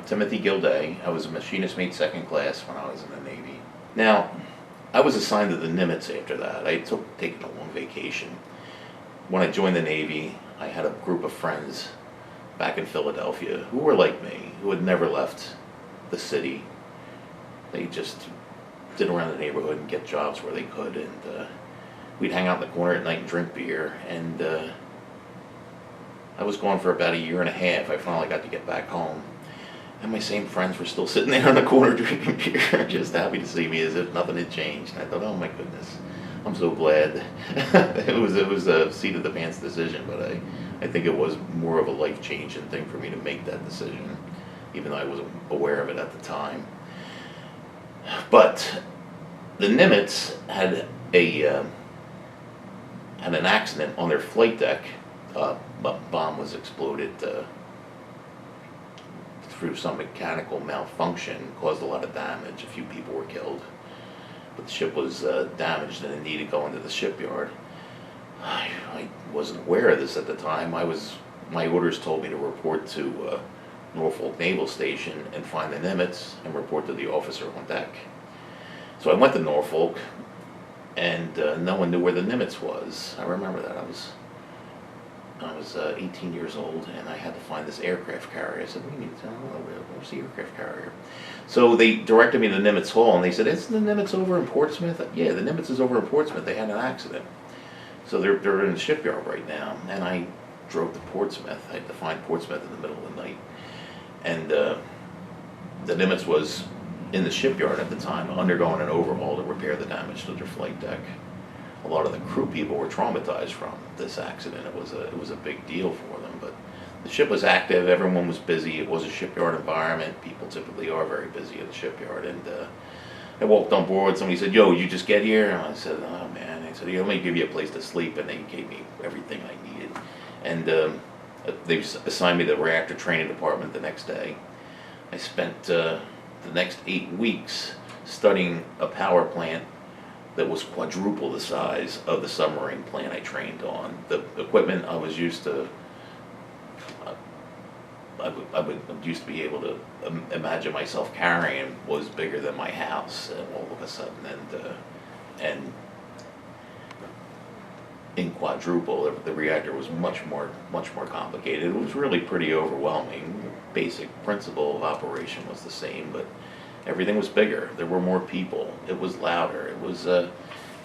Timothy Gildea. I was a machinist mate second class when I was in the Navy. Now, I was assigned to the Nimitz after that. I taken a long vacation. When I joined the Navy, I had a group of friends back in Philadelphia who were like me, who had never left the city. They just did around the neighborhood and get jobs where they could, and we'd hang out in the corner at night and drink beer. And I was gone for about a year and a half. I finally got to get back home, and my same friends were still sitting there in the corner drinking beer, just happy to see me as if nothing had changed. And I thought, oh my goodness, I'm so glad. It was a seat of the pants decision, but I think it was more of a life-changing thing for me to make that decision, even though I wasn't aware of it at the time. But the Nimitz had an accident on their flight deck. A bomb was exploded through some mechanical malfunction, caused a lot of damage. A few people were killed, but the ship was damaged and it needed to go into the shipyard. I wasn't aware of this at the time. My orders told me to report to Norfolk Naval Station and find the Nimitz and report to the officer on deck. So I went to Norfolk, and no one knew where the Nimitz was. I remember that. I was 18 years old, and I had to find this aircraft carrier. I said, "We need to tell where's the aircraft carrier?" So they directed me to the Nimitz Hall, and they said, "Isn't the Nimitz over in Portsmouth?" Yeah, the Nimitz is over in Portsmouth. They had an accident, so they're in the shipyard right now. And I drove to Portsmouth. I had to find Portsmouth in the middle of the night, and the Nimitz was in the shipyard at the time, undergoing an overhaul to repair the damage to their flight deck. A lot of the crew people were traumatized from this accident. It was a big deal for them, but the ship was active. Everyone was busy. It was a shipyard environment. People typically are very busy at the shipyard. And I walked on board. Somebody said, "Yo, you just get here?" And I said, "Oh man." They said, "Let me give you a place to sleep," and they gave me everything I needed. And they assigned me to the reactor training department the next day. I spent the next 8 weeks studying a power plant that was quadruple the size of the submarine plant I trained on. The equipment I was used to, I would used to be able to imagine myself carrying was bigger than my house all of a sudden, and in quadruple, the reactor was much more complicated. It was really pretty overwhelming. Basic principle of operation was the same, but everything was bigger. There were more people. It was louder. It was a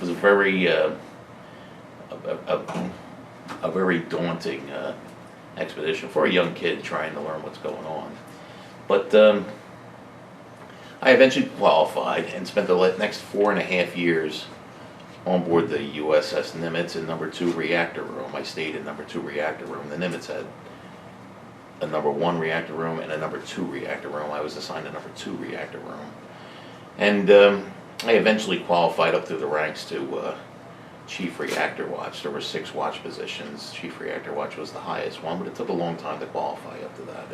very a very daunting expedition for a young kid trying to learn what's going on. But I eventually qualified and spent the next 4.5 years on board the USS Nimitz in number 2 reactor room. I stayed in number 2 reactor room. The Nimitz had a number 1 reactor room and a number 2 reactor room. I was assigned to number 2 reactor room. And I eventually qualified up through the ranks to Chief Reactor Watch. There were 6 watch positions. Chief Reactor Watch was the highest one, but it took a long time to qualify up to that.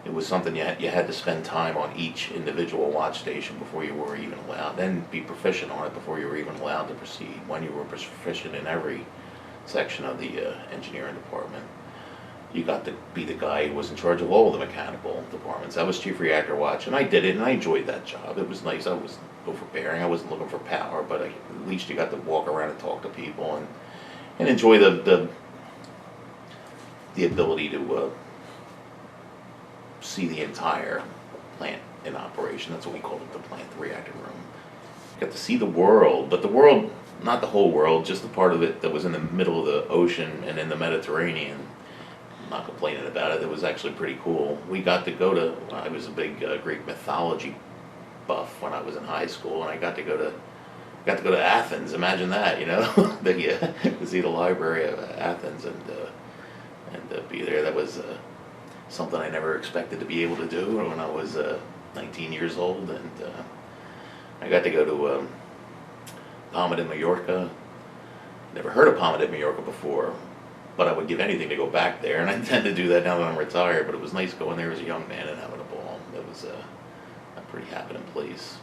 It was something you had to spend time on each individual watch station before you were even allowed, then be proficient on it before you were even allowed to proceed. When you were proficient in every section of the engineering department, you got to be the guy who was in charge of all the mechanical departments. I was Chief Reactor Watch, and I did it, and I enjoyed that job. It was nice. I was overbearing. I wasn't looking for power, but at least you got to walk around and talk to people and enjoy the ability to see the entire plant in operation. That's what we called it, the plant, the reactor room. Got to see the world, but the world, not the whole world, just the part of it that was in the middle of the ocean and in the Mediterranean. I'm not complaining about it. It was actually pretty cool. We got to go to, I was a big Greek mythology buff when I was in high school, and I got to go to Athens. Imagine that, you know, to see the library of Athens and be there. That was something I never expected to be able to do when I was 19 years old, and I got to go to Palma de Mallorca. Never heard of Palma de Mallorca before, but I would give anything to go back there, and I intend to do that now that I'm retired. But it was nice going there as a young man and having a ball. It was a pretty happening place.